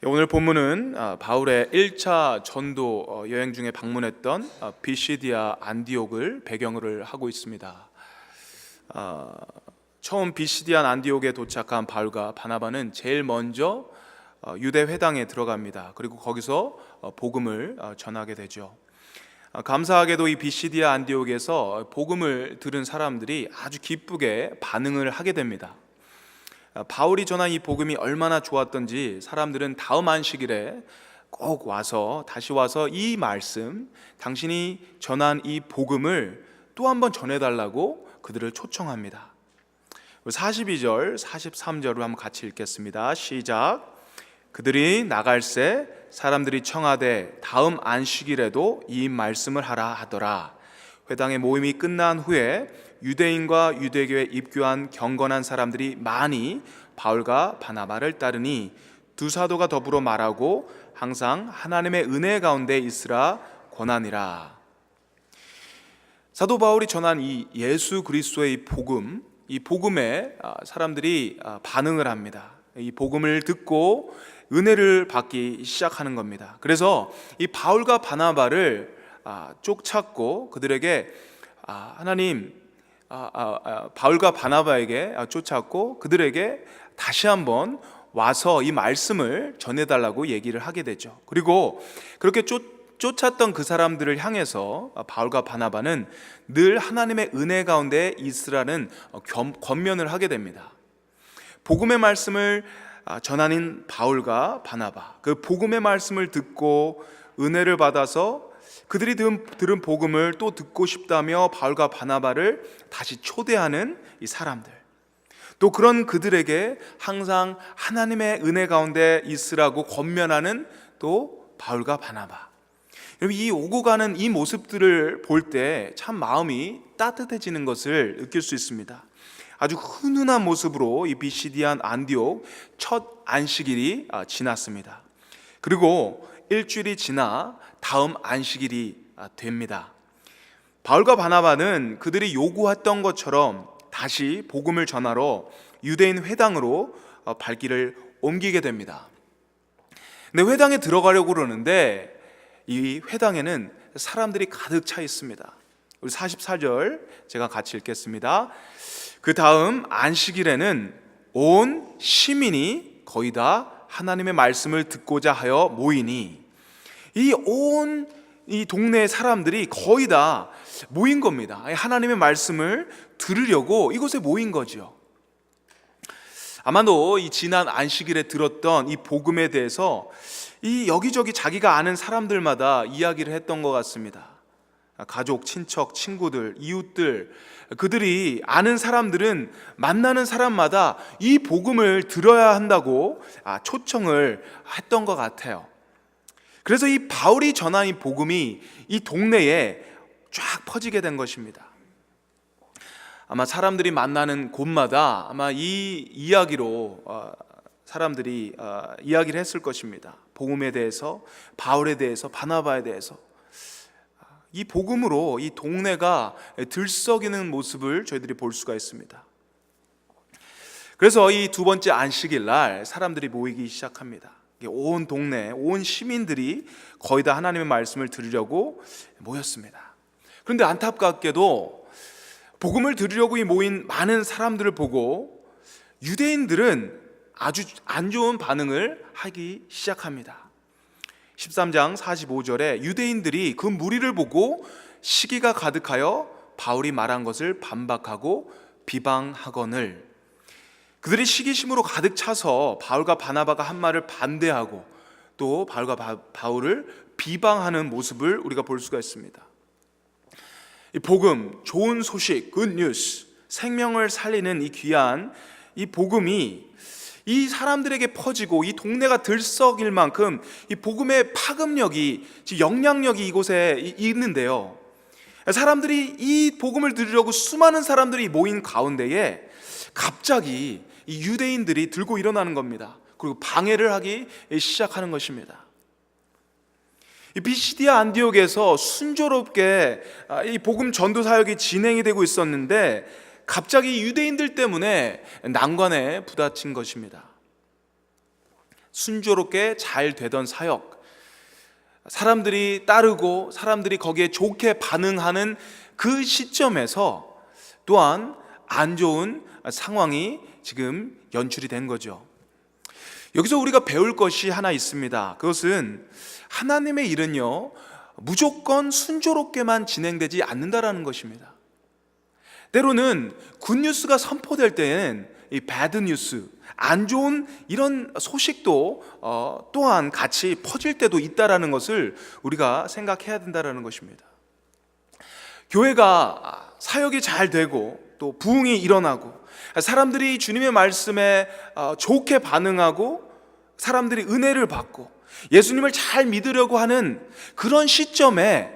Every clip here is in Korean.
오늘 본문은 바울의 1차 전도 여행 중에 방문했던 비시디아 안디옥을 배경으로 하고 있습니다. 처음 비시디아 안디옥에 도착한 바울과 바나바는 제일 먼저 유대 회당에 들어갑니다. 그리고 거기서 복음을 전하게 되죠. 감사하게도 이 비시디아 안디옥에서 복음을 들은 사람들이 아주 기쁘게 반응을 하게 됩니다. 바울이 전한 이 복음이 얼마나 좋았던지 사람들은 다음 안식일에 꼭 다시 와서 이 말씀, 당신이 전한 이 복음을 또 한번 전해달라고 그들을 초청합니다. 42절, 43절을 한번 같이 읽겠습니다. 시작. 그들이 나갈새 사람들이 청하되 다음 안식일에도 이 말씀을 하라 하더라. 회당의 모임이 끝난 후에 유대인과 유대교에 입교한 경건한 사람들이 많이 바울과 바나바를 따르니 두 사도가 더불어 말하고 항상 하나님의 은혜 가운데 있으라 권하니라. 사도 바울이 전한 이 예수 그리스도의 복음, 이 복음에 사람들이 반응을 합니다. 이 복음을 듣고 은혜를 받기 시작하는 겁니다. 그래서 이 바울과 바나바를 쫓았고 그들에게 바울과 바나바에게 쫓았고 그들에게 다시 한번 와서 이 말씀을 전해달라고 얘기를 하게 되죠. 그리고 그렇게 쫓았던 그 사람들을 향해서 바울과 바나바는 늘 하나님의 은혜 가운데 있으라는 권면을 하게 됩니다. 복음의 말씀을 전하는 바울과 바나바, 그 복음의 말씀을 듣고 은혜를 받아서 그들이 들은 복음을 또 듣고 싶다며 바울과 바나바를 다시 초대하는 이 사람들, 또 그런 그들에게 항상 하나님의 은혜 가운데 있으라고 권면하는 또 바울과 바나바. 여러분, 이 오고 가는 이 모습들을 볼 때 참 마음이 따뜻해지는 것을 느낄 수 있습니다. 아주 훈훈한 모습으로 이 비시디안 안디옥 첫 안식일이 지났습니다. 그리고 일주일이 지나 다음 안식일이 됩니다. 바울과 바나바는 그들이 요구했던 것처럼 다시 복음을 전하러 유대인 회당으로 발길을 옮기게 됩니다. 근데 회당에 들어가려고 그러는데 이 회당에는 사람들이 가득 차 있습니다. 우리 44절 제가 같이 읽겠습니다. 그 다음 안식일에는 온 시민이 거의 다 하나님의 말씀을 듣고자 하여 모이니, 이 동네 사람들이 거의 다 모인 겁니다. 하나님의 말씀을 들으려고 이곳에 모인 거죠. 아마도 이 지난 안식일에 들었던 이 복음에 대해서 이 여기저기 자기가 아는 사람들마다 이야기를 했던 것 같습니다. 가족, 친척, 친구들, 이웃들, 그들이 아는 사람들은 만나는 사람마다 이 복음을 들어야 한다고 초청을 했던 것 같아요. 그래서 이 바울이 전한 이 복음이 이 동네에 쫙 퍼지게 된 것입니다. 아마 사람들이 만나는 곳마다 아마 이 이야기로 사람들이 이야기를 했을 것입니다. 복음에 대해서, 바울에 대해서, 바나바에 대해서. 이 복음으로 이 동네가 들썩이는 모습을 저희들이 볼 수가 있습니다. 그래서 이 두 번째 안식일 날 사람들이 모이기 시작합니다. 온 동네, 온 시민들이 거의 다 하나님의 말씀을 들으려고 모였습니다. 그런데 안타깝게도 복음을 들으려고 모인 많은 사람들을 보고 유대인들은 아주 안 좋은 반응을 하기 시작합니다. 13장 45절에 유대인들이 그 무리를 보고 시기가 가득하여 바울이 말한 것을 반박하고 비방하거늘, 그들이 시기심으로 가득 차서 바울과 바나바가 한 말을 반대하고 또 바울과 바울을 비방하는 모습을 우리가 볼 수가 있습니다. 이 복음, 좋은 소식, 굿뉴스, 생명을 살리는 이 귀한 이 복음이 이 사람들에게 퍼지고 이 동네가 들썩일 만큼 이 복음의 파급력이, 영향력이 이곳에 있는데요, 사람들이 이 복음을 들으려고 수많은 사람들이 모인 가운데에 갑자기 이 유대인들이 들고 일어나는 겁니다. 그리고 방해를 하기 시작하는 것입니다. 이 비시디아 안디옥에서 순조롭게 이 복음 전도 사역이 진행이 되고 있었는데 갑자기 유대인들 때문에 난관에 부딪힌 것입니다. 순조롭게 잘 되던 사역, 사람들이 따르고 사람들이 거기에 좋게 반응하는 그 시점에서 또한 안 좋은 상황이 지금 연출이 된 거죠. 여기서 우리가 배울 것이 하나 있습니다. 그것은 하나님의 일은요, 무조건 순조롭게만 진행되지 않는다라는 것입니다. 때로는 굿뉴스가 선포될 때에는 이 배드 뉴스, 안 좋은 이런 소식도 또한 같이 퍼질 때도 있다라는 것을 우리가 생각해야 된다라는 것입니다. 교회가 사역이 잘 되고 또 부흥이 일어나고 사람들이 주님의 말씀에 좋게 반응하고 사람들이 은혜를 받고 예수님을 잘 믿으려고 하는 그런 시점에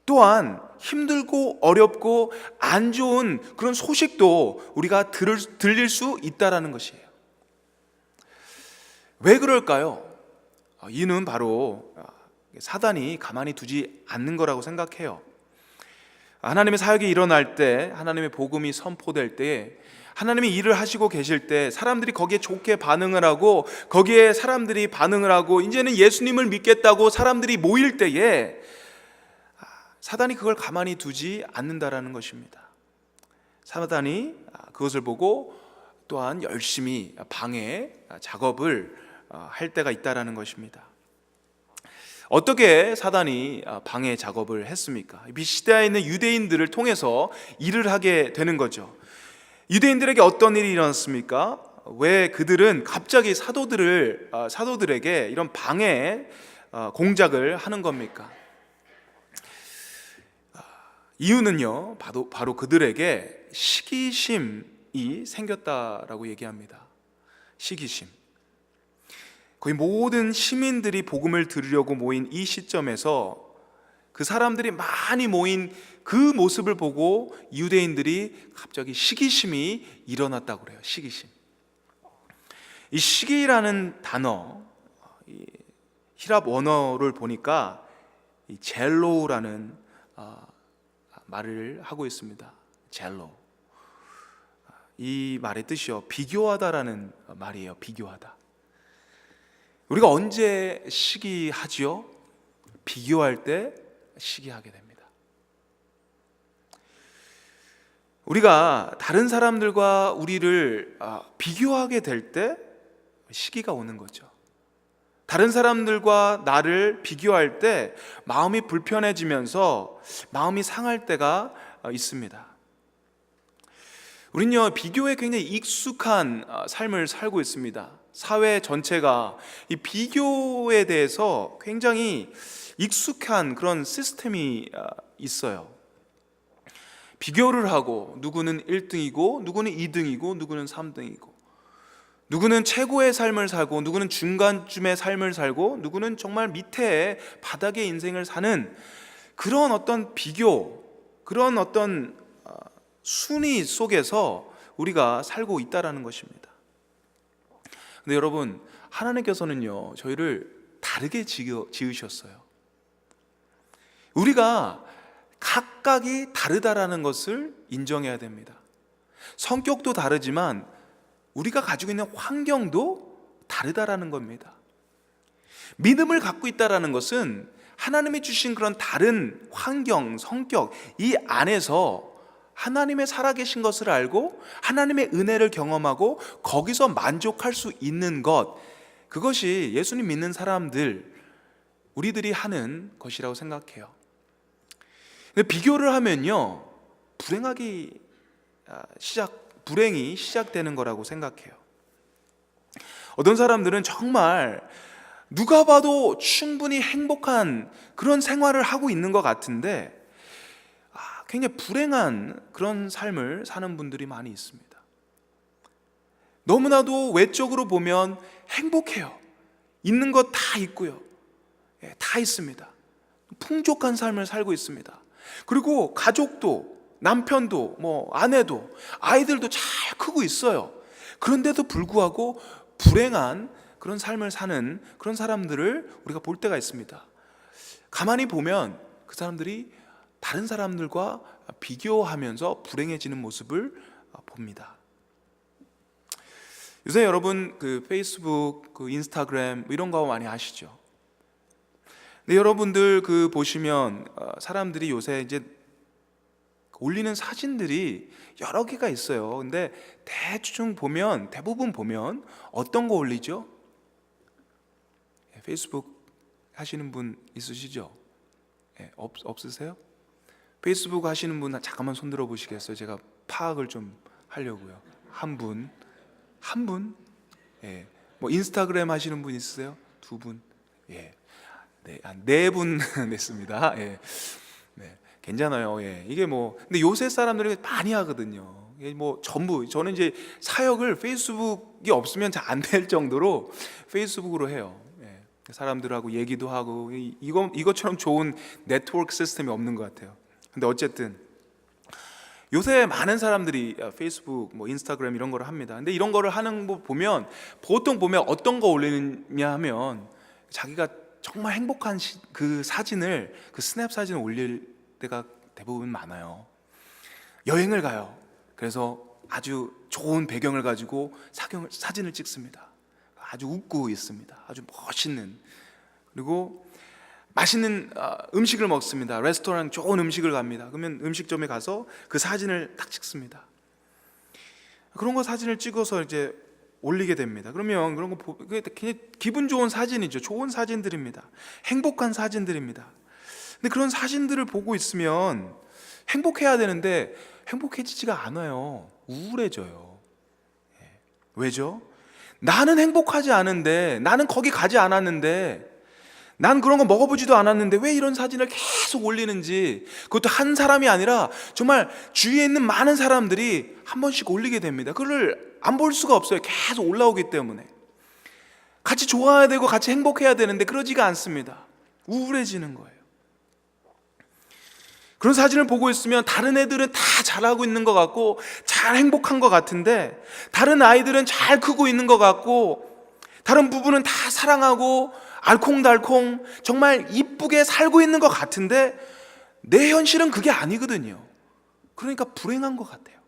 또한 힘들고 어렵고 안 좋은 그런 소식도 우리가 들릴 수 있다라는 것이에요. 왜 그럴까요? 이는 바로 사단이 가만히 두지 않는 거라고 생각해요. 하나님의 사역이 일어날 때, 하나님의 복음이 선포될 때, 하나님이 일을 하시고 계실 때 사람들이 거기에 좋게 반응을 하고 거기에 사람들이 반응을 하고 이제는 예수님을 믿겠다고 사람들이 모일 때에 사단이 그걸 가만히 두지 않는다라는 것입니다. 사단이 그것을 보고 또한 열심히 방해 작업을 할 때가 있다라는 것입니다. 어떻게 사단이 방해 작업을 했습니까? 시대에 있는 유대인들을 통해서 일을 하게 되는 거죠. 유대인들에게 어떤 일이 일어났습니까? 왜 그들은 갑자기 사도들에게 이런 방해 공작을 하는 겁니까? 이유는요, 바로 그들에게 시기심이 생겼다라고 얘기합니다. 시기심. 거의 모든 시민들이 복음을 들으려고 모인 이 시점에서 그 사람들이 많이 모인 그 모습을 보고 유대인들이 갑자기 시기심이 일어났다고 그래요. 시기심. 이 시기라는 단어, 이 히랍 원어를 보니까 이 젤로라는 말을 하고 있습니다. 젤로. 이 말의 뜻이요, 비교하다라는 말이에요. 비교하다. 우리가 언제 시기하지요? 비교할 때 시기하게 됩니다. 우리가 다른 사람들과 우리를 비교하게 될 때 시기가 오는 거죠. 다른 사람들과 나를 비교할 때 마음이 불편해지면서 마음이 상할 때가 있습니다. 우리는요, 비교에 굉장히 익숙한 삶을 살고 있습니다. 사회 전체가 이 비교에 대해서 굉장히 익숙한 그런 시스템이 있어요. 비교를 하고 누구는 1등이고 누구는 2등이고 누구는 3등이고 누구는 최고의 삶을 살고 누구는 중간쯤의 삶을 살고 누구는 정말 밑에 바닥의 인생을 사는 그런 어떤 비교, 그런 어떤 순위 속에서 우리가 살고 있다라는 것입니다. 근데 여러분, 하나님께서는요, 저희를 다르게 지으셨어요. 우리가 각각이 다르다라는 것을 인정해야 됩니다. 성격도 다르지만 우리가 가지고 있는 환경도 다르다라는 겁니다. 믿음을 갖고 있다라는 것은 하나님이 주신 그런 다른 환경, 성격, 이 안에서 하나님의 살아계신 것을 알고 하나님의 은혜를 경험하고 거기서 만족할 수 있는 것, 그것이 예수님 믿는 사람들, 우리들이 하는 것이라고 생각해요. 근데 비교를 하면요, 불행이 시작되는 거라고 생각해요. 어떤 사람들은 정말 누가 봐도 충분히 행복한 그런 생활을 하고 있는 것 같은데 굉장히 불행한 그런 삶을 사는 분들이 많이 있습니다. 너무나도 외적으로 보면 행복해요. 있는 것 다 있고요. 다 있습니다. 풍족한 삶을 살고 있습니다. 그리고 가족도, 남편도, 아내도, 아이들도 잘 크고 있어요. 그런데도 불구하고 불행한 그런 삶을 사는 그런 사람들을 우리가 볼 때가 있습니다. 가만히 보면 그 사람들이 다른 사람들과 비교하면서 불행해지는 모습을 봅니다. 요새 여러분 그 페이스북, 그 인스타그램 이런 거 많이 하시죠? 근데 여러분들 그 보시면 사람들이 요새 이제 올리는 사진들이 여러 개가 있어요. 근데 대부분 보면 어떤 거 올리죠? 페이스북 하시는 분 있으시죠? 없으세요? 페이스북 하시는 분 잠깐만 손 들어 보시겠어요? 제가 파악을 좀 하려고요. 한 분? 뭐 인스타그램 하시는 분 있으세요? 두 분? 네 분 냈습니다. 네, 괜찮아요. 이게 뭐 근데 요새 사람들이 많이 하거든요. 이게 뭐 전부 저는 이제 사역을 페이스북이 없으면 잘 안 될 정도로 페이스북으로 해요. 사람들하고 얘기도 하고 이것처럼 좋은 네트워크 시스템이 없는 것 같아요. 근데 어쨌든 요새 많은 사람들이 페이스북, 뭐 인스타그램 이런 거를 합니다. 근데 이런 거를 하는 거 보면 보통 어떤 거 올리느냐 하면 자기가 정말 행복한 그 사진을, 그 스냅 사진을 올릴 때가 대부분 많아요. 여행을 가요. 그래서 아주 좋은 배경을 가지고 사진을 찍습니다. 아주 웃고 있습니다. 아주 멋있는. 그리고 맛있는 음식을 먹습니다. 레스토랑 좋은 음식을 갑니다. 그러면 음식점에 가서 그 사진을 딱 찍습니다. 그런 거 사진을 찍어서 이제 올리게 됩니다. 그러면 그런 거 그냥 기분 좋은 사진이죠. 좋은 사진들입니다. 행복한 사진들입니다. 근데 그런 사진들을 보고 있으면 행복해야 되는데 행복해지지가 않아요. 우울해져요. 왜죠? 나는 행복하지 않은데, 나는 거기 가지 않았는데, 난 그런 거 먹어보지도 않았는데 왜 이런 사진을 계속 올리는지, 그것도 한 사람이 아니라 정말 주위에 있는 많은 사람들이 한 번씩 올리게 됩니다. 그걸 안 볼 수가 없어요. 계속 올라오기 때문에. 같이 좋아해야 되고 같이 행복해야 되는데 그러지가 않습니다. 우울해지는 거예요. 그런 사진을 보고 있으면 다른 애들은 다 잘하고 있는 것 같고 잘 행복한 것 같은데, 다른 아이들은 잘 크고 있는 것 같고 다른 부부는 다 사랑하고 알콩달콩 정말 이쁘게 살고 있는 것 같은데 내 현실은 그게 아니거든요. 그러니까 불행한 것 같아요.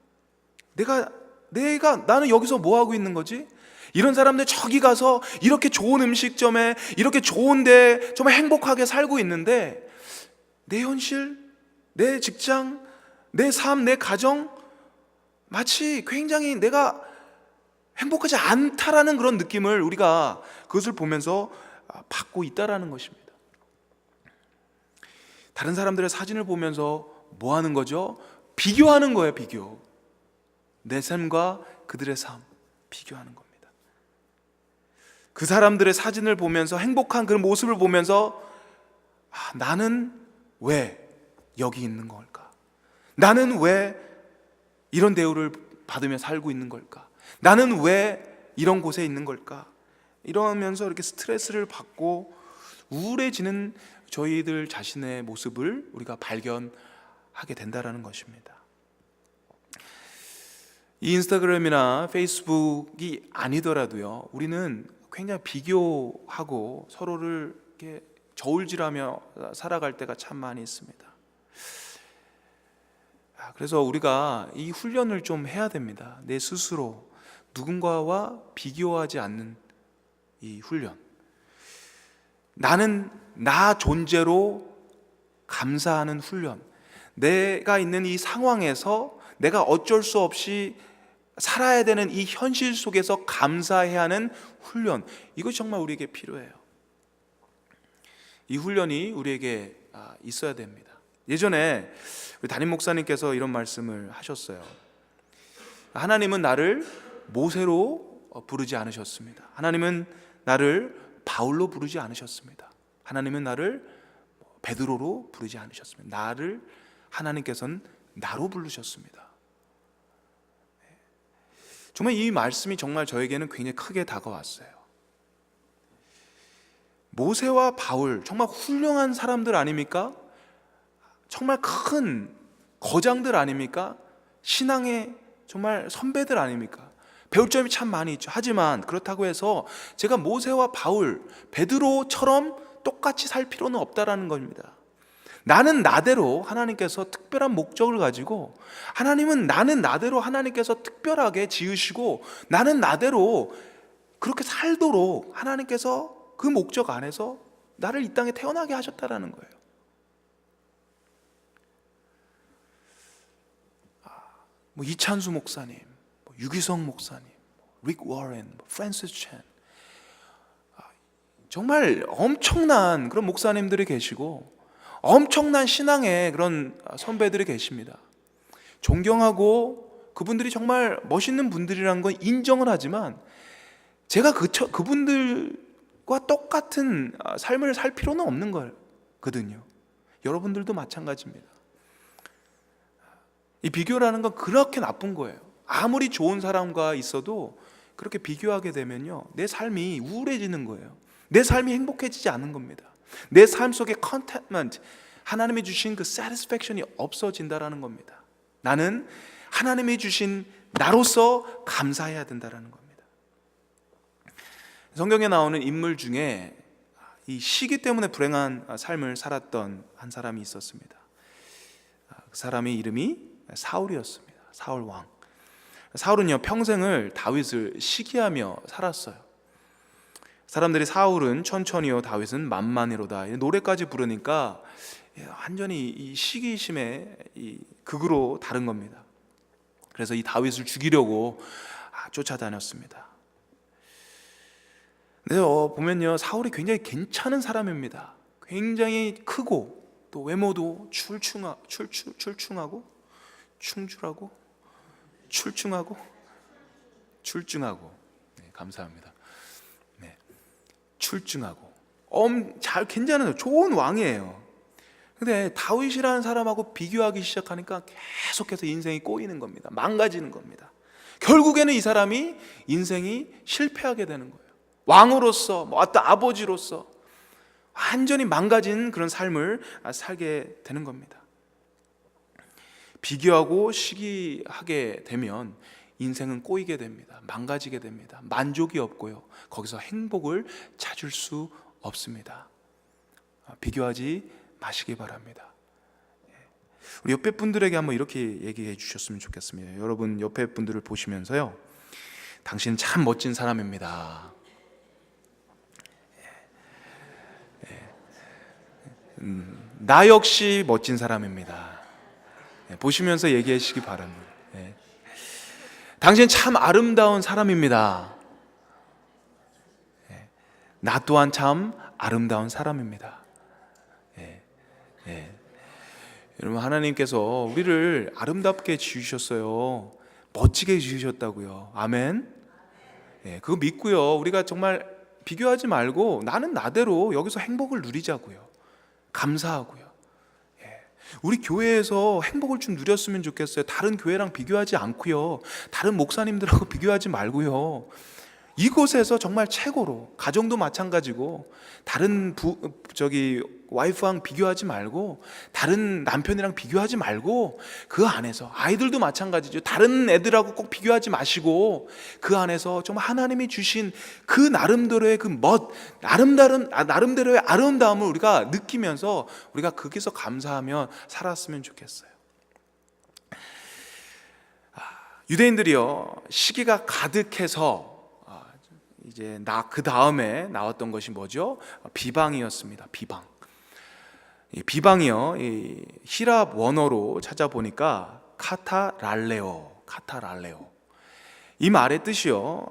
나는 여기서 뭐 하고 있는 거지? 이런 사람들 저기 가서 이렇게 좋은 음식점에 이렇게 좋은데 정말 행복하게 살고 있는데 내 현실, 내 직장, 내 삶, 내 가정 마치 굉장히 내가 행복하지 않다라는 그런 느낌을 우리가 그것을 보면서 받고 있다라는 것입니다. 다른 사람들의 사진을 보면서 뭐 하는 거죠? 비교하는 거예요. 비교. 내 삶과 그들의 삶 비교하는 겁니다. 그 사람들의 사진을 보면서 행복한 그 모습을 보면서 나는 왜 여기 있는 걸까? 나는 왜 이런 대우를 받으며 살고 있는 걸까? 나는 왜 이런 곳에 있는 걸까? 이러면서 이렇게 스트레스를 받고 우울해지는 저희들 자신의 모습을 우리가 발견하게 된다는 것입니다. 이 인스타그램이나 페이스북이 아니더라도요, 우리는 굉장히 비교하고 서로를 이렇게 저울질하며 살아갈 때가 참 많이 있습니다. 그래서 우리가 이 훈련을 좀 해야 됩니다. 내 스스로 누군가와 비교하지 않는 이 훈련. 나는 나 존재로 감사하는 훈련. 내가 있는 이 상황에서 내가 어쩔 수 없이 살아야 되는 이 현실 속에서 감사해야 하는 훈련. 이것이 정말 우리에게 필요해요. 이 훈련이 우리에게 있어야 됩니다. 예전에 우리 담임 목사님께서 이런 말씀을 하셨어요. 하나님은 나를 모세로 부르지 않으셨습니다. 하나님은 나를 바울로 부르지 않으셨습니다. 하나님은 나를 베드로로 부르지 않으셨습니다. 나를 하나님께서는 나로 부르셨습니다. 정말 이 말씀이 정말 저에게는 굉장히 크게 다가왔어요. 모세와 바울 정말 훌륭한 사람들 아닙니까? 정말 큰 거장들 아닙니까? 신앙의 정말 선배들 아닙니까? 배울 점이 참 많이 있죠. 하지만 그렇다고 해서 제가 모세와 바울, 베드로처럼 똑같이 살 필요는 없다라는 겁니다. 나는 나대로 하나님께서 특별한 목적을 가지고, 하나님은 나는 나대로 하나님께서 특별하게 지으시고, 나는 나대로 그렇게 살도록 하나님께서 그 목적 안에서 나를 이 땅에 태어나게 하셨다라는 거예요. 뭐 이찬수 목사님, 유기성 목사님, 릭 워렌, 프랜시스 첸, 정말 엄청난 그런 목사님들이 계시고 엄청난 신앙의 그런 선배들이 계십니다. 존경하고 그분들이 정말 멋있는 분들이라는 건 인정을 하지만, 제가 그분들과 똑같은 삶을 살 필요는 없는 거거든요. 여러분들도 마찬가지입니다. 이 비교라는 건 그렇게 나쁜 거예요. 아무리 좋은 사람과 있어도 그렇게 비교하게 되면요, 내 삶이 우울해지는 거예요. 내 삶이 행복해지지 않는 겁니다. 내 삶 속에 contentment, 하나님이 주신 그 satisfaction이 없어진다라는 겁니다. 나는 하나님이 주신 나로서 감사해야 된다라는 겁니다. 성경에 나오는 인물 중에 이 시기 때문에 불행한 삶을 살았던 한 사람이 있었습니다. 그 사람의 이름이 사울이었습니다. 사울 왕. 사울은요, 평생을 다윗을 시기하며 살았어요. 사람들이 사울은 천천히요, 다윗은 만만히로다, 노래까지 부르니까 완전히 이 시기심의 이 극으로 다른 겁니다. 그래서 이 다윗을 죽이려고 쫓아다녔습니다. 근데 보면요, 사울이 굉장히 괜찮은 사람입니다. 굉장히 크고 또 외모도 출중하고 충출하고 출중하고, 네, 감사합니다. 네, 출중하고 잘 괜찮은 좋은 왕이에요. 근데 다윗이라는 사람하고 비교하기 시작하니까 계속해서 인생이 꼬이는 겁니다. 망가지는 겁니다. 결국에는 이 사람이 인생이 실패하게 되는 거예요. 왕으로서, 어떤 아버지로서 완전히 망가진 그런 삶을 살게 되는 겁니다. 비교하고 시기하게 되면 인생은 꼬이게 됩니다. 망가지게 됩니다. 만족이 없고요, 거기서 행복을 찾을 수 없습니다. 비교하지 마시기 바랍니다. 우리 옆에 분들에게 한번 이렇게 얘기해 주셨으면 좋겠습니다. 여러분 옆에 분들을 보시면서요, 당신은 참 멋진 사람입니다. 나 역시 멋진 사람입니다. 보시면서 얘기하시기 바랍니다. 당신 참 아름다운 사람입니다. 나 또한 참 아름다운 사람입니다. 여러분, 하나님께서 우리를 아름답게 지으셨어요. 멋지게 지으셨다고요. 아멘. 그거 믿고요, 우리가 정말 비교하지 말고 나는 나대로 여기서 행복을 누리자고요. 감사하고요. 우리 교회에서 행복을 좀 누렸으면 좋겠어요. 다른 교회랑 비교하지 않고요, 다른 목사님들하고 비교하지 말고요, 이곳에서 정말 최고로, 가정도 마찬가지고 다른 와이프랑 비교하지 말고, 다른 남편이랑 비교하지 말고, 그 안에서 아이들도 마찬가지죠. 다른 애들하고 꼭 비교하지 마시고, 그 안에서 정말 하나님이 주신 그 나름대로의 나름대로의 아름다움을 우리가 느끼면서 우리가 거기서 감사하며 살았으면 좋겠어요. 유대인들이요, 시기가 가득해서 이제 그 다음에 나왔던 것이 뭐죠? 비방이었습니다. 비방이요, 이 히랍 원어로 찾아보니까 카타랄레오. 이 말의 뜻이요,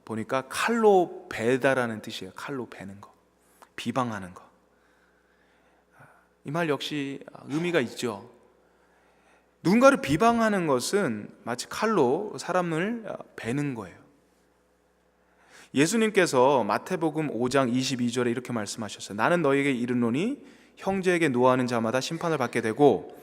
보니까 칼로 베다라는 뜻이에요. 칼로 베는 거, 비방하는 거. 이 말 역시 의미가 있죠. 누군가를 비방하는 것은 마치 칼로 사람을 베는 거예요. 예수님께서 마태복음 5장 22절에 이렇게 말씀하셨어요. 나는 너희에게 이르노니 형제에게 노하는 자마다 심판을 받게 되고,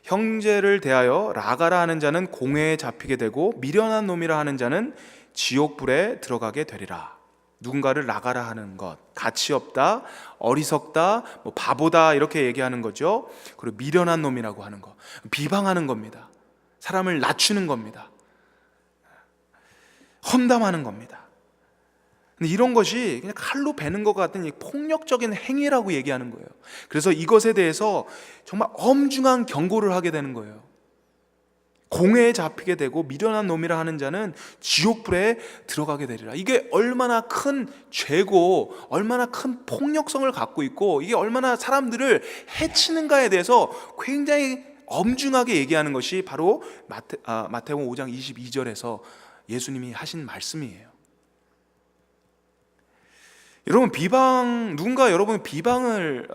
형제를 대하여 라가라 하는 자는 공회에 잡히게 되고, 미련한 놈이라 하는 자는 지옥불에 들어가게 되리라. 누군가를 라가라 하는 것, 가치 없다, 어리석다, 바보다, 이렇게 얘기하는 거죠. 그리고 미련한 놈이라고 하는 거, 비방하는 겁니다. 사람을 낮추는 겁니다. 험담하는 겁니다. 근데 이런 것이 그냥 칼로 베는 것 같은 이 폭력적인 행위라고 얘기하는 거예요. 그래서 이것에 대해서 정말 엄중한 경고를 하게 되는 거예요. 공회에 잡히게 되고 미련한 놈이라 하는 자는 지옥불에 들어가게 되리라. 이게 얼마나 큰 죄고 얼마나 큰 폭력성을 갖고 있고 이게 얼마나 사람들을 해치는가에 대해서 굉장히 엄중하게 얘기하는 것이 바로 마태복음 5장 22절에서 예수님이 하신 말씀이에요. 여러분, 누군가 여러분 비방을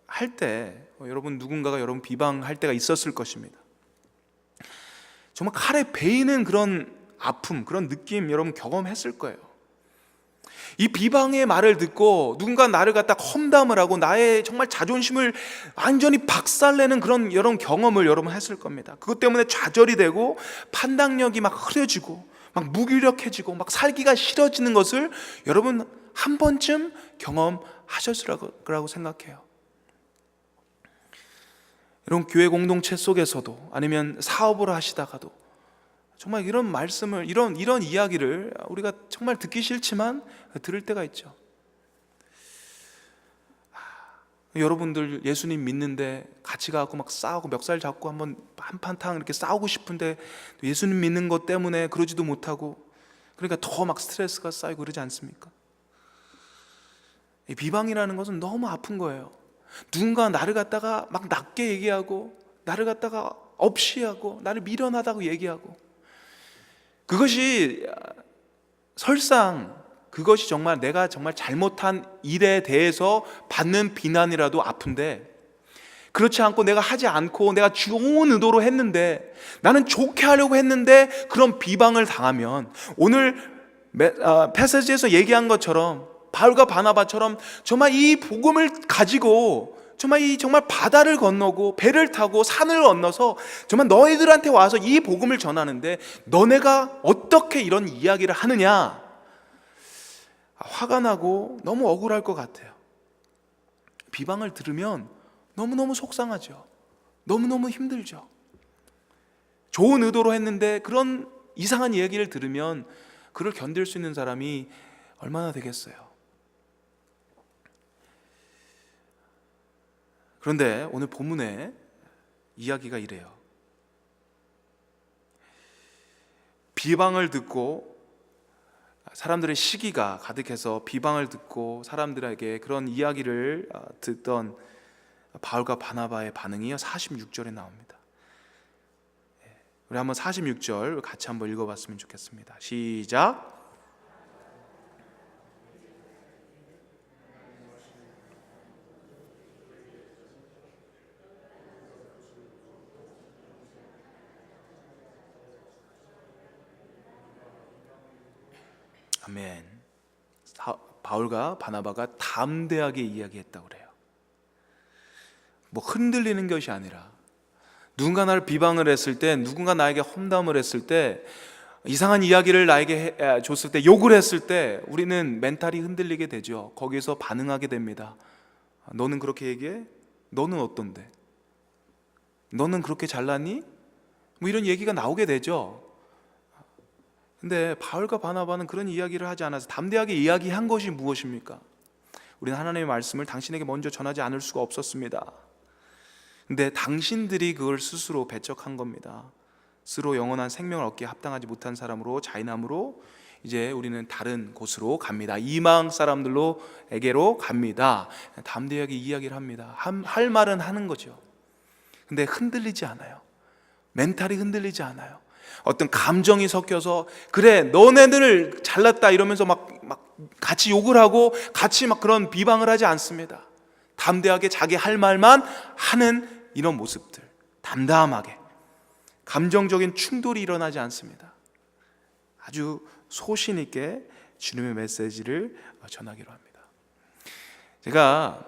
할 때, 누군가가 여러분 비방할 때가 있었을 것입니다. 정말 칼에 베이는 그런 아픔, 그런 느낌 여러분 경험했을 거예요. 이 비방의 말을 듣고 누군가 나를 갖다 험담을 하고 나의 정말 자존심을 완전히 박살내는 그런 여러 경험을 여러분 했을 겁니다. 그것 때문에 좌절이 되고 판단력이 막 흐려지고 막 무기력해지고 막 살기가 싫어지는 것을 여러분 한 번쯤 경험하셨을 거라고 생각해요. 이런 교회 공동체 속에서도 아니면 사업을 하시다가도 정말 이런 말씀을 이런 이야기를 우리가 정말 듣기 싫지만 들을 때가 있죠. 여러분들 예수님 믿는데 같이 가고 막 싸우고 멱살 잡고 한판탕 이렇게 싸우고 싶은데 예수님 믿는 것 때문에 그러지도 못하고 그러니까 더 막 스트레스가 쌓이고 그러지 않습니까? 이 비방이라는 것은 너무 아픈 거예요. 누군가 나를 갖다가 막 낮게 얘기하고 나를 갖다가 업시하고 나를 미련하다고 얘기하고 그것이 그것이 정말 내가 정말 잘못한 일에 대해서 받는 비난이라도 아픈데 그렇지 않고 내가 하지 않고 내가 좋은 의도로 했는데 나는 좋게 하려고 했는데 그런 비방을 당하면 오늘 패시지에서 얘기한 것처럼 바울과 바나바처럼 정말 이 복음을 가지고 정말 바다를 건너고 배를 타고 산을 건너서 정말 너희들한테 와서 이 복음을 전하는데 너네가 어떻게 이런 이야기를 하느냐 화가 나고 너무 억울할 것 같아요. 비방을 들으면 너무너무 속상하죠. 너무너무 힘들죠. 좋은 의도로 했는데 그런 이상한 이야기를 들으면 그를 견딜 수 있는 사람이 얼마나 되겠어요. 그런데 오늘 본문에 이야기가 이래요. 비방을 듣고 사람들의 시기가 가득해서 비방을 듣고 사람들에게 그런 이야기를 듣던 바울과 바나바의 반응이요 46절에 나옵니다. 우리 한번 46절 같이 한번 읽어봤으면 좋겠습니다. 시작. 아멘. 바울과 바나바가 담대하게 이야기했다고 그래요. 뭐 흔들리는 것이 아니라 누군가 나를 비방을 했을 때, 누군가 나에게 험담을 했을 때, 이상한 이야기를 나에게 줬을 때, 욕을 했을 때 우리는 멘탈이 흔들리게 되죠. 거기서 반응하게 됩니다. 너는 그렇게 얘기해? 너는 어떤데? 너는 그렇게 잘났니? 뭐 이런 얘기가 나오게 되죠. 근데 바울과 바나바는 그런 이야기를 하지 않아서 담대하게 이야기한 것이 무엇입니까? 우리는 하나님의 말씀을 당신에게 먼저 전하지 않을 수가 없었습니다. 근데 당신들이 그걸 스스로 배척한 겁니다. 스스로 영원한 생명을 얻기에 합당하지 못한 사람으로 자인함으로 이제 우리는 다른 곳으로 갑니다. 이방 사람들로에게로 갑니다. 담대하게 이야기를 합니다. 할 말은 하는 거죠. 근데 흔들리지 않아요. 멘탈이 흔들리지 않아요. 어떤 감정이 섞여서 그래 너네들 잘났다 이러면서 막 같이 욕을 하고 같이 막 그런 비방을 하지 않습니다. 담대하게 자기 할 말만 하는 이런 모습들, 담담하게 감정적인 충돌이 일어나지 않습니다. 아주 소신 있게 주님의 메시지를 전하기로 합니다. 제가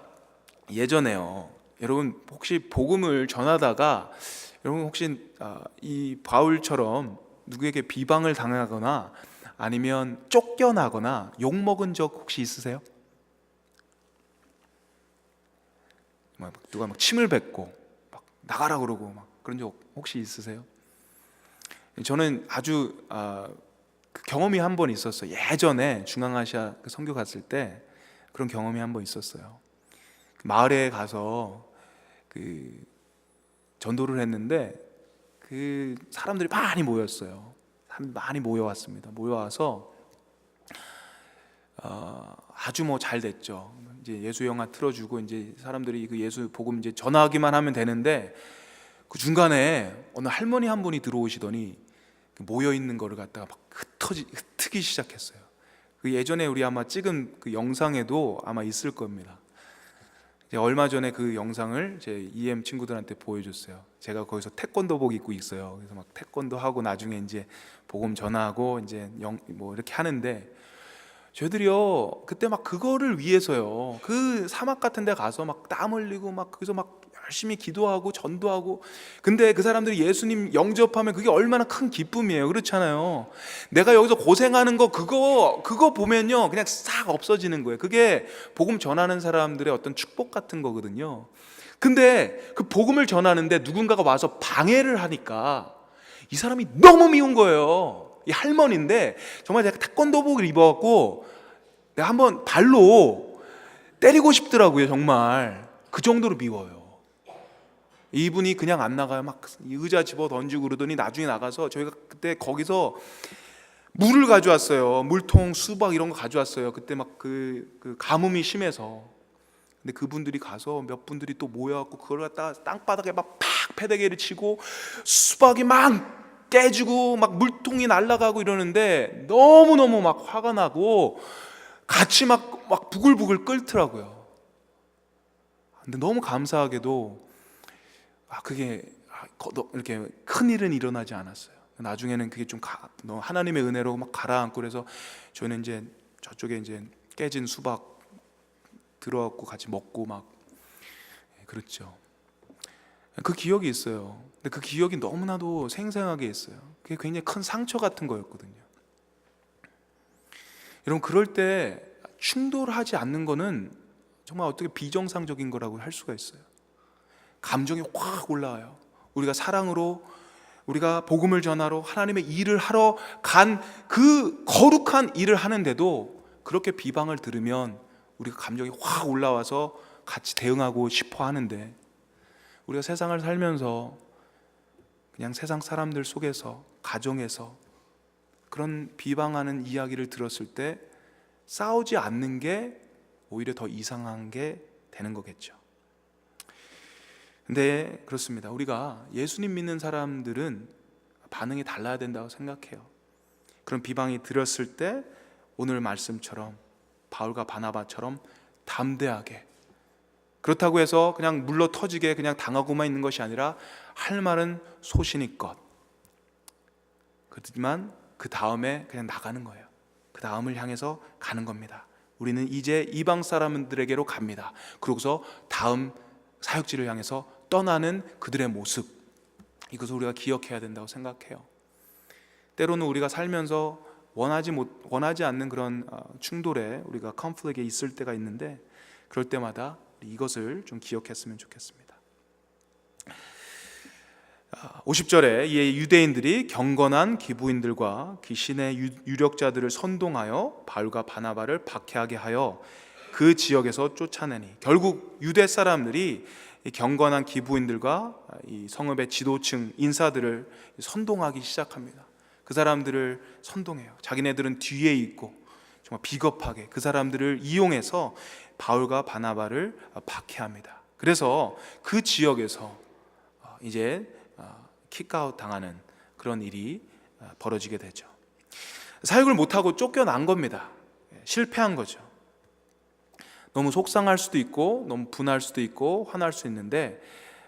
예전에요, 여러분 혹시 복음을 전하다가 여러분 혹시 이 바울처럼 누구에게 비방을 당하거나 아니면 쫓겨나거나 욕먹은 적 혹시 있으세요? 누가 막 침을 뱉고 막 나가라 그러고 막 그런 적 혹시 있으세요? 저는 아주 그 경험이 한 번 있었어요. 예전에 중앙아시아 그 선교 갔을 때 그런 경험이 한 번 있었어요. 그 마을에 가서 그 전도를 했는데 그 사람들이 많이 모였어요. 많이 모여왔습니다. 모여와서 아주 뭐 잘 됐죠. 이제 예수 영화 틀어주고 이제 사람들이 그 예수 복음 이제 전하기만 하면 되는데 그 중간에 어느 할머니 한 분이 들어오시더니 모여 있는 거를 갖다가 막 흩트기 시작했어요. 그 예전에 우리 아마 찍은 그 영상에도 아마 있을 겁니다. 얼마 전에 그 영상을 제 EM 친구들한테 보여줬어요. 제가 거기서 태권도복 입고 있어요. 그래서 막 태권도 하고 나중에 이제 복음 전하고 이제 뭐 이렇게 하는데 저희들이요 그때 막 그거를 위해서요 그 사막 같은 데 가서 막 땀 흘리고 막 거기서 막 열심히 기도하고 전도하고. 근데 그 사람들이 예수님 영접하면 그게 얼마나 큰 기쁨이에요. 그렇잖아요. 내가 여기서 고생하는 거 그거 보면요 그냥 싹 없어지는 거예요. 그게 복음 전하는 사람들의 어떤 축복 같은 거거든요. 근데 그 복음을 전하는데 누군가가 와서 방해를 하니까 이 사람이 너무 미운 거예요. 이 할머니인데 정말 제가 태권도복을 입어갖고 내가 한번 발로 때리고 싶더라고요. 정말 그 정도로 미워요. 이분이 그냥 안 나가요. 막 의자 집어 던지고 그러더니 나중에 나가서 저희가 그때 거기서 물을 가져왔어요. 물통, 수박 이런 거 가져왔어요. 그때 막 그 가뭄이 심해서. 근데 그분들이 가서 몇 분들이 또 모여갖고 그걸 갖다 땅바닥에 막 팍 패대기를 치고 수박이 막 깨지고 막 물통이 날아가고 이러는데 너무너무 막 화가 나고 같이 막 부글부글 끓더라고요. 근데 너무 감사하게도 그게 이렇게 큰 일은 일어나지 않았어요. 나중에는 그게 좀 하나님의 은혜로 막 가라앉고 그래서 저는 이제 저쪽에 이제 깨진 수박 들어갖고 같이 먹고 막 그렇죠. 그 기억이 있어요. 근데 그 기억이 너무나도 생생하게 있어요. 그게 굉장히 큰 상처 같은 거였거든요. 여러분 그럴 때 충돌하지 않는 거는 정말 어떻게 비정상적인 거라고 할 수가 있어요. 감정이 확 올라와요. 우리가 사랑으로 우리가 복음을 전하러 하나님의 일을 하러 간 그 거룩한 일을 하는데도 그렇게 비방을 들으면 우리가 감정이 확 올라와서 같이 대응하고 싶어 하는데 우리가 세상을 살면서 그냥 세상 사람들 속에서 가정에서 그런 비방하는 이야기를 들었을 때 싸우지 않는 게 오히려 더 이상한 게 되는 거겠죠. 근데 그렇습니다. 우리가 예수님 믿는 사람들은 반응이 달라야 된다고 생각해요. 그런 비방이 들었을 때 오늘 말씀처럼 바울과 바나바처럼 담대하게, 그렇다고 해서 그냥 물러 터지게 그냥 당하고만 있는 것이 아니라 할 말은 소신의껏, 그렇지만 그 다음에 그냥 나가는 거예요. 그 다음을 향해서 가는 겁니다. 우리는 이제 이방 사람들에게로 갑니다. 그러고서 다음 사역지를 향해서 떠나는 그들의 모습, 이것을 우리가 기억해야 된다고 생각해요. 때로는 우리가 살면서 원하지 않는 그런 충돌에 우리가 컨플릭에 있을 때가 있는데 그럴 때마다 이것을 좀 기억했으면 좋겠습니다. 50절에 이에 유대인들이 경건한 기부인들과 귀신의 유력자들을 선동하여 바울과 바나바를 박해하게 하여 그 지역에서 쫓아내니, 결국 유대 사람들이 이 경건한 기부인들과 이 성읍의 지도층 인사들을 선동하기 시작합니다. 그 사람들을 선동해요. 자기네들은 뒤에 있고 정말 비겁하게 그 사람들을 이용해서 바울과 바나바를 박해합니다. 그래서 그 지역에서 이제 킥아웃 당하는 그런 일이 벌어지게 되죠. 사역을 못하고 쫓겨난 겁니다. 실패한 거죠. 너무 속상할 수도 있고 너무 분할 수도 있고 화날 수 있는데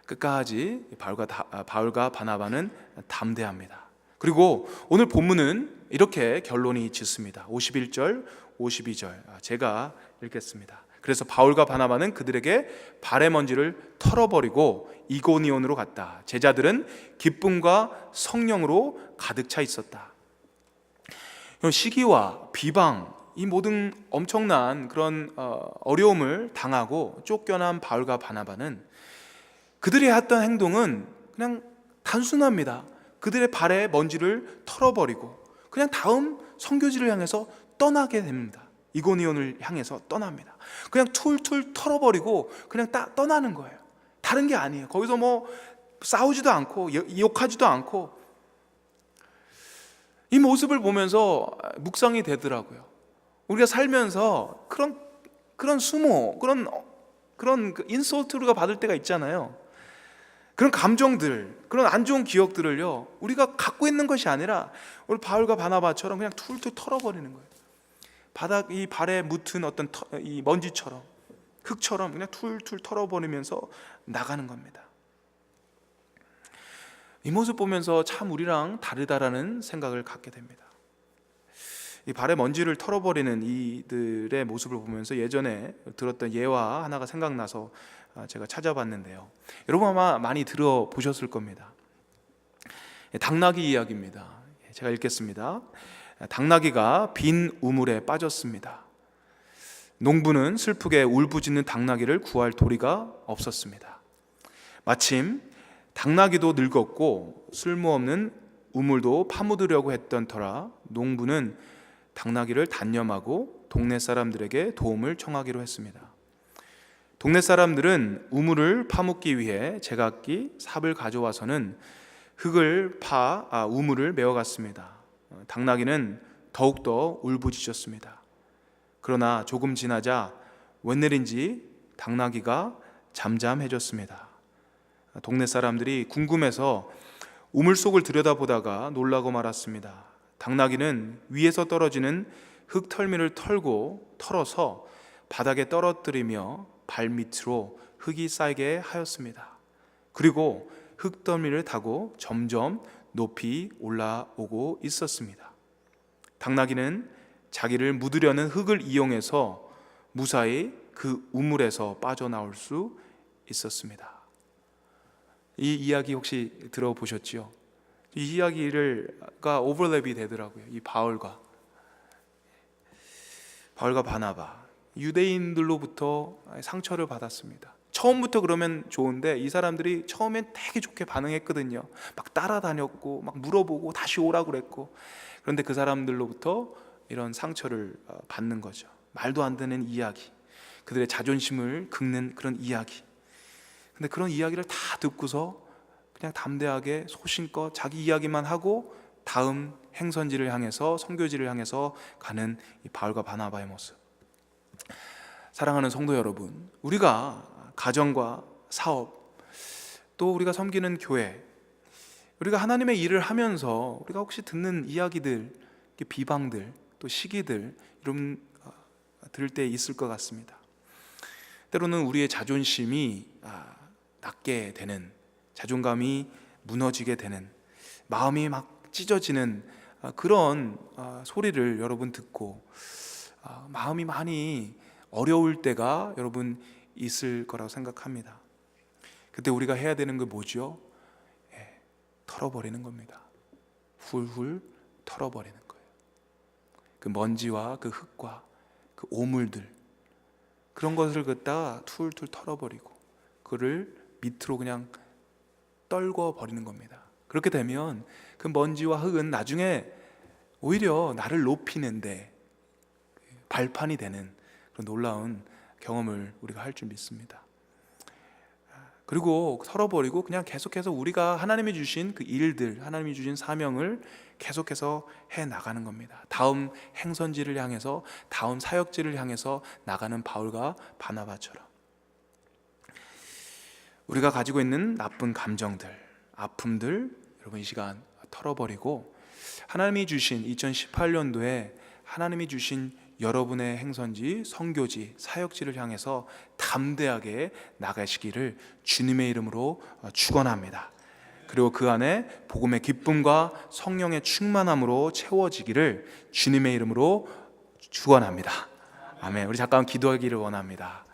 끝까지 바울과 바나바는 담대합니다. 그리고 오늘 본문은 이렇게 결론이 짓습니다. 51절, 52절 제가 읽겠습니다. 그래서 바울과 바나바는 그들에게 발의 먼지를 털어버리고 이고니온으로 갔다. 제자들은 기쁨과 성령으로 가득 차 있었다. 시기와 비방, 이 모든 엄청난 그런 어려움을 당하고 쫓겨난 바울과 바나바는 그들이 했던 행동은 그냥 단순합니다. 그들의 발에 먼지를 털어버리고 그냥 다음 선교지를 향해서 떠나게 됩니다. 이고니온을 향해서 떠납니다. 그냥 툴툴 털어버리고 그냥 떠나는 거예요. 다른 게 아니에요. 거기서 뭐 싸우지도 않고 욕하지도 않고. 이 모습을 보면서 묵상이 되더라고요. 우리가 살면서 그런 수모, 그런 인솔트가 받을 때가 있잖아요. 그런 감정들, 그런 안 좋은 기억들을요, 우리가 갖고 있는 것이 아니라 우리 바울과 바나바처럼 그냥 툴툴 털어버리는 거예요. 이 발에 묻은 어떤 이 먼지처럼, 흙처럼 그냥 툴툴 털어버리면서 나가는 겁니다. 이 모습 보면서 참 우리랑 다르다라는 생각을 갖게 됩니다. 이 발에 먼지를 털어버리는 이들의 모습을 보면서 예전에 들었던 예화 하나가 생각나서 제가 찾아봤는데요. 여러분 아마 많이 들어보셨을 겁니다. 당나귀 이야기입니다. 제가 읽겠습니다. 당나귀가 빈 우물에 빠졌습니다. 농부는 슬프게 울부짖는 당나귀를 구할 도리가 없었습니다. 마침 당나귀도 늙었고 쓸모없는 우물도 파묻으려고 했던 터라 농부는 당나귀를 단념하고 동네 사람들에게 도움을 청하기로 했습니다. 동네 사람들은 우물을 파묻기 위해 제각기 삽을 가져와서는 흙을 우물을 메워갔습니다. 당나귀는 더욱더 울부짖었습니다. 그러나 조금 지나자 웬일인지 당나귀가 잠잠해졌습니다. 동네 사람들이 궁금해서 우물 속을 들여다보다가 놀라고 말았습니다. 당나귀는 위에서 떨어지는 흙털미를 털어서 바닥에 떨어뜨리며 발밑으로 흙이 쌓이게 하였습니다. 그리고 흙더미를 타고 점점 높이 올라오고 있었습니다. 당나귀는 자기를 묻으려는 흙을 이용해서 무사히 그 우물에서 빠져나올 수 있었습니다. 이 이야기 혹시 들어보셨지요? 이 이야기가 오버랩이 되더라고요. 이 바울과 바나바, 유대인들로부터 상처를 받았습니다. 처음부터 그러면 좋은데 이 사람들이 처음엔 되게 좋게 반응했거든요. 막 따라다녔고 막 물어보고 다시 오라고 그랬고. 그런데 그 사람들로부터 이런 상처를 받는 거죠. 말도 안 되는 이야기, 그들의 자존심을 긁는 그런 이야기. 근데 그런 이야기를 다 듣고서 그냥 담대하게 소신껏 자기 이야기만 하고 다음 행선지를 향해서, 선교지를 향해서 가는 이 바울과 바나바의 모습. 사랑하는 성도 여러분, 우리가 가정과 사업, 또 우리가 섬기는 교회, 우리가 하나님의 일을 하면서 우리가 혹시 듣는 이야기들, 비방들, 또 시기들 이런 들을 때 있을 것 같습니다. 때로는 우리의 자존심이 낮게 되는, 자존감이 무너지게 되는, 마음이 막 찢어지는 그런 소리를 여러분 듣고 마음이 많이 어려울 때가 여러분 있을 거라고 생각합니다. 그때 우리가 해야 되는 게 뭐죠? 털어버리는 겁니다. 훌훌 털어버리는 거예요. 그 먼지와 그 흙과 그 오물들, 그런 것을 갖다가 툴툴 털어버리고 그를 밑으로 그냥 떨궈 버리는 겁니다. 그렇게 되면 그 먼지와 흙은 나중에 오히려 나를 높이는데 발판이 되는 그런 놀라운 경험을 우리가 할 줄 믿습니다. 그리고 털어버리고 그냥 계속해서 우리가 하나님이 주신 그 일들, 하나님이 주신 사명을 계속해서 해 나가는 겁니다. 다음 행선지를 향해서, 다음 사역지를 향해서 나가는 바울과 바나바처럼 우리가 가지고 있는 나쁜 감정들, 아픔들 여러분 이 시간 털어버리고 하나님이 주신 2018년도에 하나님이 주신 여러분의 행선지, 선교지, 사역지를 향해서 담대하게 나가시기를 주님의 이름으로 축원합니다. 그리고 그 안에 복음의 기쁨과 성령의 충만함으로 채워지기를 주님의 이름으로 축원합니다. 아멘. 우리 잠깐 기도하기를 원합니다.